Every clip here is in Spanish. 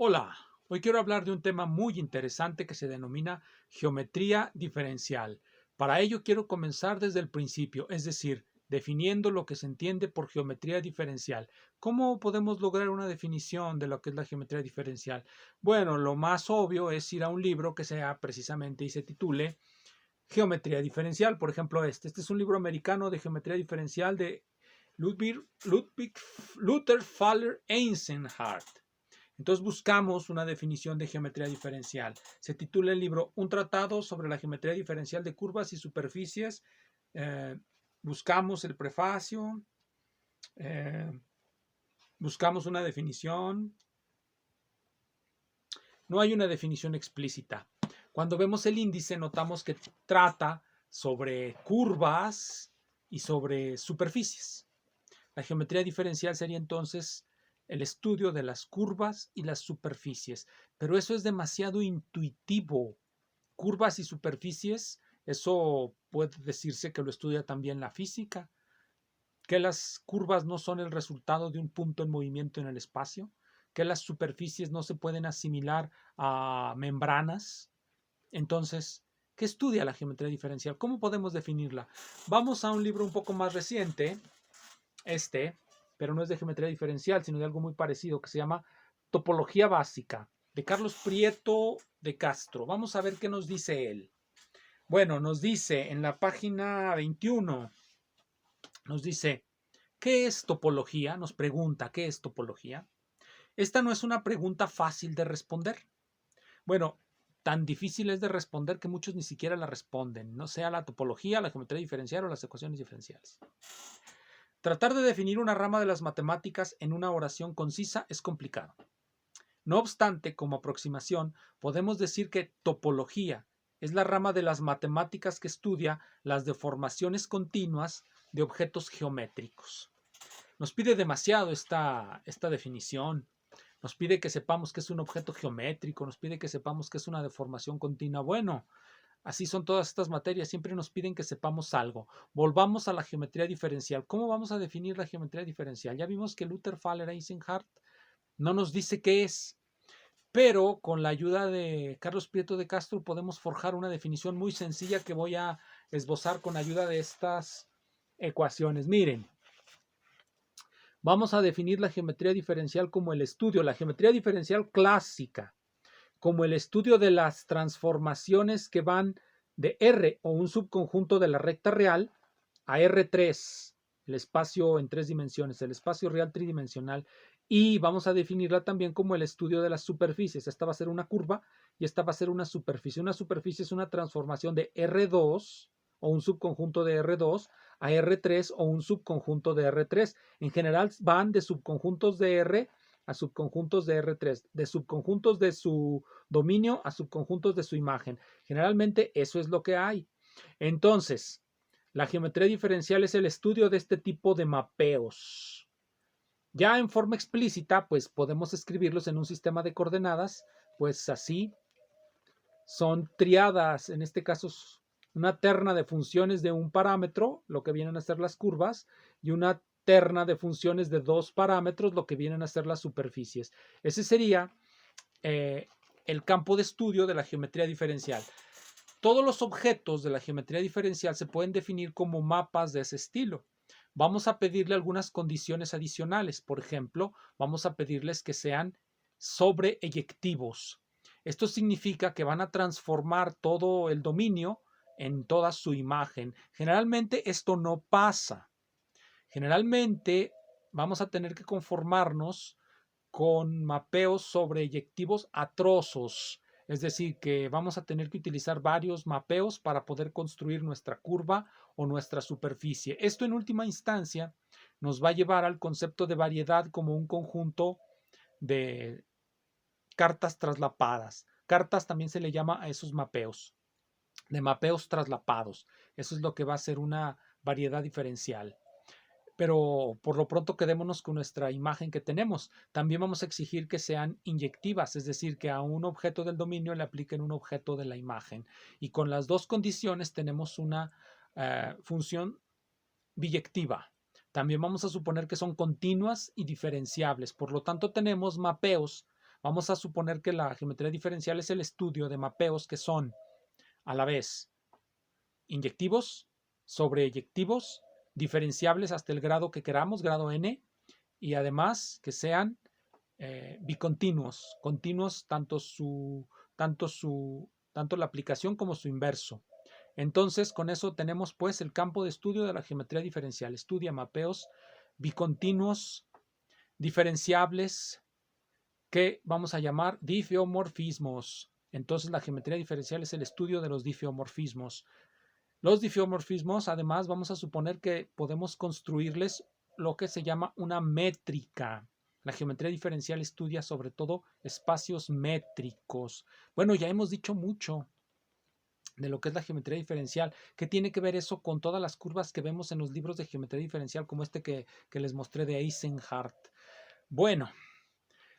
Hola, hoy quiero hablar de un tema muy interesante que se denomina geometría diferencial. Para ello quiero comenzar desde el principio, es decir, definiendo lo que se entiende por geometría diferencial. ¿Cómo podemos lograr una definición de lo que es la geometría diferencial? Bueno, lo más obvio es ir a un libro que sea precisamente y se titule Geometría diferencial. Por ejemplo, este es un libro americano de geometría diferencial de Ludwig Luther Faller Eisenhardt. Entonces buscamos una definición de geometría diferencial. Se titula el libro Un tratado sobre la geometría diferencial de curvas y superficies. Eh, buscamos el prefacio, eh, buscamos una definición. No hay una definición explícita. Cuando vemos el índice notamos que trata sobre curvas y sobre superficies. La geometría diferencial sería entonces el estudio de las curvas y las superficies, pero eso es demasiado intuitivo. Curvas y superficies, eso puede decirse que lo estudia también la física, que las curvas no son el resultado de un punto en movimiento en el espacio, que las superficies no se pueden asimilar a membranas. Entonces, ¿qué estudia la geometría diferencial? ¿Cómo podemos definirla? Vamos a un libro un poco más reciente, pero no es de geometría diferencial, sino de algo muy parecido, que se llama Topología Básica, de Carlos Prieto de Castro. Vamos a ver qué nos dice él. Bueno, nos dice en la página 21, nos dice, ¿qué es topología? Nos pregunta, ¿qué es topología? Esta no es una pregunta fácil de responder. Bueno, tan difícil es de responder que muchos ni siquiera la responden, no sea la topología, la geometría diferencial o las ecuaciones diferenciales. Tratar de definir una rama de las matemáticas en una oración concisa es complicado. No obstante, como aproximación, podemos decir que topología es la rama de las matemáticas que estudia las deformaciones continuas de objetos geométricos. Nos pide demasiado esta definición. Nos pide que sepamos que es un objeto geométrico, nos pide que sepamos que es una deformación continua. Bueno, así son todas estas materias, siempre nos piden que sepamos algo. Volvamos a la geometría diferencial. ¿Cómo vamos a definir la geometría diferencial? Ya vimos que Luther Faller Eisenhardt no nos dice qué es, pero con la ayuda de Carlos Prieto de Castro podemos forjar una definición muy sencilla que voy a esbozar con ayuda de estas ecuaciones. Miren, vamos a definir la geometría diferencial como el estudio, la geometría diferencial clásica, como el estudio de las transformaciones que van de R o un subconjunto de la recta real a R3, el espacio en tres dimensiones, el espacio real tridimensional, y vamos a definirla también como el estudio de las superficies. Esta va a ser una curva y esta va a ser una superficie. Una superficie es una transformación de R2 o un subconjunto de R2 a R3 o un subconjunto de R3. En general van de subconjuntos de R a subconjuntos de R3, de subconjuntos de su dominio a subconjuntos de su imagen. Generalmente eso es lo que hay. Entonces, la geometría diferencial es el estudio de este tipo de mapeos. Ya en forma explícita, pues podemos escribirlos en un sistema de coordenadas, pues así son triadas, en este caso una terna de funciones de un parámetro, lo que vienen a ser las curvas, y una terna de funciones de dos parámetros, lo que vienen a ser las superficies. Ese sería el campo de estudio de la geometría diferencial. Todos los objetos de la geometría diferencial se pueden definir como mapas de ese estilo. Vamos a pedirle algunas condiciones adicionales. Por ejemplo, vamos a pedirles que sean sobreeyectivos. Esto significa que van a transformar todo el dominio en toda su imagen. Generalmente esto no pasa. Generalmente vamos a tener que conformarnos con mapeos sobreyectivos a trozos. Es decir, que vamos a tener que utilizar varios mapeos para poder construir nuestra curva o nuestra superficie. Esto en última instancia nos va a llevar al concepto de variedad como un conjunto de cartas traslapadas. Cartas también se le llama a esos mapeos, de mapeos traslapados. Eso es lo que va a ser una variedad diferencial. Pero por lo pronto quedémonos con nuestra imagen que tenemos. También vamos a exigir que sean inyectivas, es decir, que a un objeto del dominio le apliquen un objeto de la imagen. Y con las dos condiciones tenemos una función biyectiva. También vamos a suponer que son continuas y diferenciables. Por lo tanto, tenemos mapeos Vamos a suponer que la geometría diferencial es el estudio de mapeos que son a la vez inyectivos, sobreyectivos, diferenciables hasta el grado que queramos, grado n, y además que sean bicontinuos, continuos tanto la aplicación como su inverso. Entonces, con eso tenemos pues el campo de estudio de la geometría diferencial. Estudia mapeos bicontinuos, diferenciables, que vamos a llamar difeomorfismos. Entonces, la geometría diferencial es el estudio de los difeomorfismos. Los difeomorfismos, además, vamos a suponer que podemos construirles lo que se llama una métrica. La geometría diferencial estudia sobre todo espacios métricos. Bueno, ya hemos dicho mucho de lo que es la geometría diferencial. ¿Qué tiene que ver eso con todas las curvas que vemos en los libros de geometría diferencial, como este que les mostré de Eisenhardt? Bueno,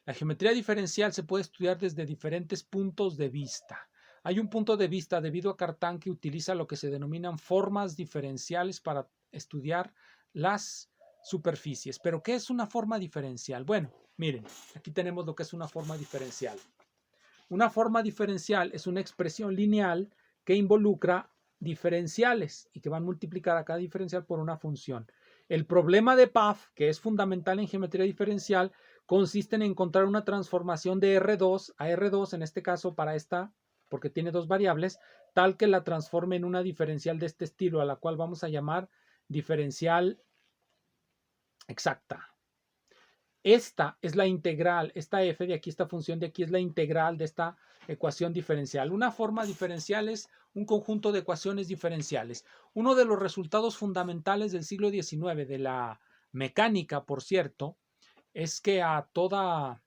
la geometría diferencial se puede estudiar desde diferentes puntos de vista. Hay un punto de vista debido a Cartan que utiliza lo que se denominan formas diferenciales para estudiar las superficies. ¿Pero qué es una forma diferencial? Bueno, miren, aquí tenemos lo que es una forma diferencial. Una forma diferencial es una expresión lineal que involucra diferenciales y que van multiplicada cada diferencial por una función. El problema de Pfaff, que es fundamental en geometría diferencial, consiste en encontrar una transformación de R2 a R2, en este caso para esta, porque tiene dos variables, tal que la transforme en una diferencial de este estilo, a la cual vamos a llamar diferencial exacta. Esta es la integral, esta f de aquí, esta función de aquí es la integral de esta ecuación diferencial. Una forma diferencial es un conjunto de ecuaciones diferenciales. Uno de los resultados fundamentales del siglo XIX de la mecánica, por cierto, es que a toda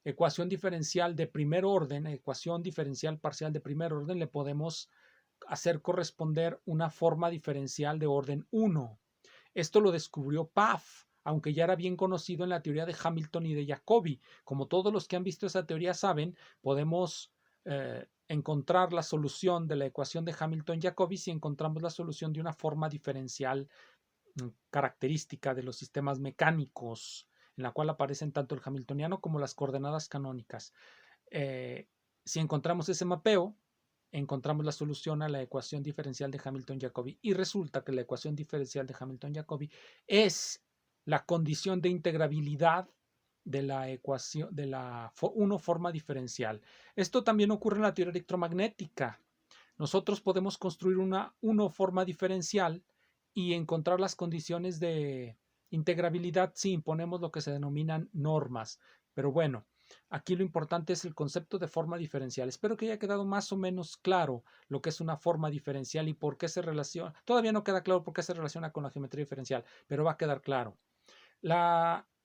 ecuación diferencial de primer orden, ecuación diferencial parcial de primer orden, le podemos hacer corresponder una forma diferencial de orden 1. Esto lo descubrió Pfaff, aunque ya era bien conocido en la teoría de Hamilton y de Jacobi. Como todos los que han visto esa teoría saben, podemos encontrar la solución de la ecuación de Hamilton-Jacobi si encontramos la solución de una forma diferencial característica de los sistemas mecánicos, en la cual aparecen tanto el hamiltoniano como las coordenadas canónicas. Si encontramos ese mapeo, encontramos la solución a la ecuación diferencial de Hamilton-Jacobi, y resulta que la ecuación diferencial de Hamilton-Jacobi es la condición de integrabilidad de la ecuación de la forma diferencial. Esto también ocurre en la teoría electromagnética. Nosotros podemos construir una forma diferencial y encontrar las condiciones de integrabilidad si imponemos lo que se denominan normas. Pero bueno, aquí lo importante es el concepto de forma diferencial. Espero que haya quedado más o menos claro lo que es una forma diferencial y por qué se relaciona. Todavía no queda claro por qué se relaciona con la geometría diferencial, pero va a quedar claro.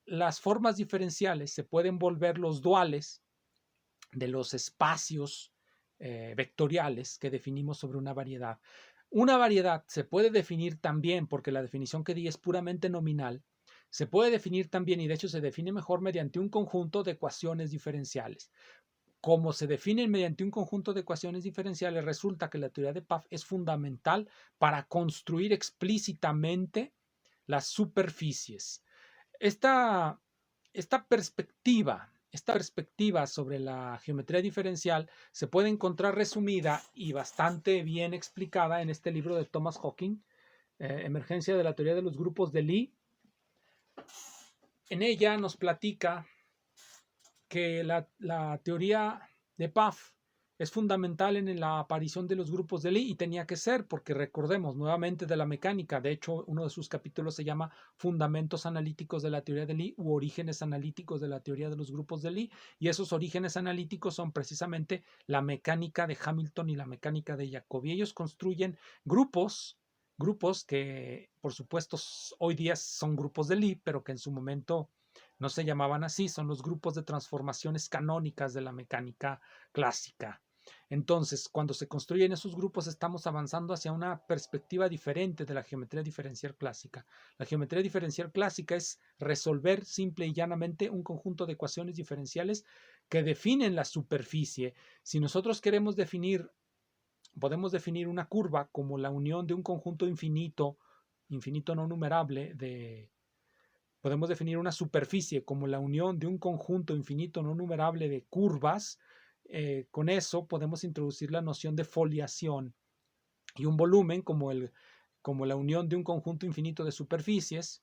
Las formas diferenciales se pueden volver los duales de los espacios vectoriales que definimos sobre una variedad. Una variedad se puede definir también, porque la definición que di es puramente nominal, se puede definir también, y de hecho se define mejor, mediante un conjunto de ecuaciones diferenciales. Como se definen mediante un conjunto de ecuaciones diferenciales, resulta que la teoría de Pfaff es fundamental para construir explícitamente las superficies. Esta, esta perspectiva sobre la geometría diferencial se puede encontrar resumida y bastante bien explicada en este libro de Thomas Hawking, Emergencia de la teoría de los grupos de Lie. En ella nos platica que la teoría de Pfaff es fundamental en la aparición de los grupos de Lie, y tenía que ser, porque recordemos nuevamente de la mecánica. De hecho, uno de sus capítulos se llama Fundamentos analíticos de la teoría de Lie u Orígenes analíticos de la teoría de los grupos de Lie, y esos orígenes analíticos son precisamente la mecánica de Hamilton y la mecánica de Jacobi. Ellos construyen grupos que por supuesto hoy día son grupos de Lie, pero que en su momento no se llamaban así. Son los grupos de transformaciones canónicas de la mecánica clásica. Entonces, cuando se construyen esos grupos, estamos avanzando hacia una perspectiva diferente de la geometría diferencial clásica. La geometría diferencial clásica es resolver simple y llanamente un conjunto de ecuaciones diferenciales que definen la superficie. Si nosotros queremos definir, podemos definir una curva como la unión de un conjunto infinito no numerable Podemos definir una superficie como la unión de un conjunto infinito no numerable de curvas. Con eso podemos introducir la noción de foliación, y un volumen como la unión de un conjunto infinito de superficies,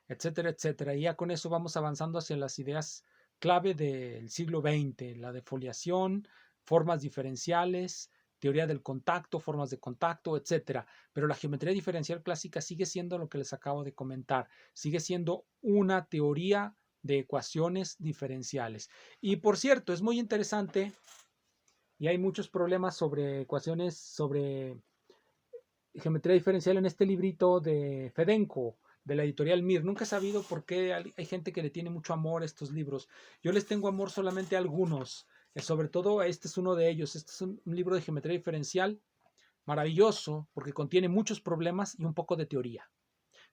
etcétera, etcétera. Y ya con eso vamos avanzando hacia las ideas clave del siglo XX, la defoliación, formas diferenciales, teoría del contacto, formas de contacto, etcétera. Pero la geometría diferencial clásica sigue siendo lo que les acabo de comentar, sigue siendo una teoría de ecuaciones diferenciales. Y por cierto, es muy interesante y hay muchos problemas sobre ecuaciones, sobre geometría diferencial en este librito de Fedenko, de la editorial Mir. Nunca he sabido por qué hay gente que le tiene mucho amor a estos libros. Yo les tengo amor solamente a algunos. Sobre todo este es uno de ellos. Este es un libro de geometría diferencial maravilloso porque contiene muchos problemas y un poco de teoría.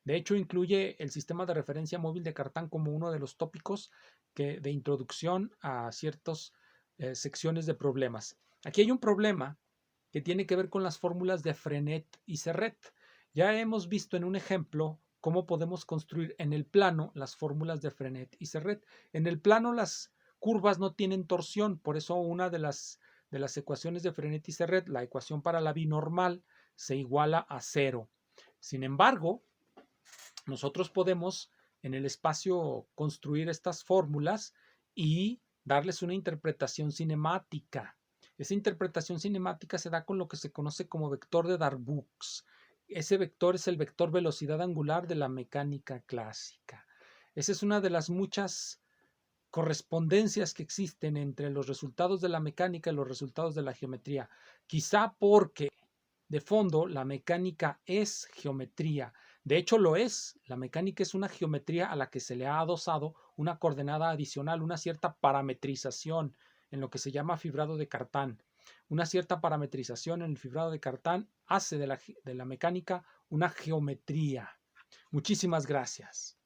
De hecho, incluye el sistema de referencia móvil de Cartan como uno de los tópicos de introducción a ciertas secciones de problemas. Aquí hay un problema que tiene que ver con las fórmulas de Frenet y Serret. Ya hemos visto en un ejemplo cómo podemos construir en el plano las fórmulas de Frenet y Serret. En el plano las curvas no tienen torsión, por eso una de las ecuaciones de Frenet y Serret, la ecuación para la binormal, se iguala a cero. Sin embargo, nosotros podemos en el espacio construir estas fórmulas y darles una interpretación cinemática. Esa interpretación cinemática se da con lo que se conoce como vector de Darboux. Ese vector es el vector velocidad angular de la mecánica clásica. Esa es una de las muchas correspondencias que existen entre los resultados de la mecánica y los resultados de la geometría. Quizá porque de fondo la mecánica es geometría. De hecho lo es. La mecánica es una geometría a la que se le ha adosado una coordenada adicional, una cierta parametrización en lo que se llama fibrado de Cartan. Una cierta parametrización en el fibrado de Cartan hace de la mecánica una geometría. Muchísimas gracias.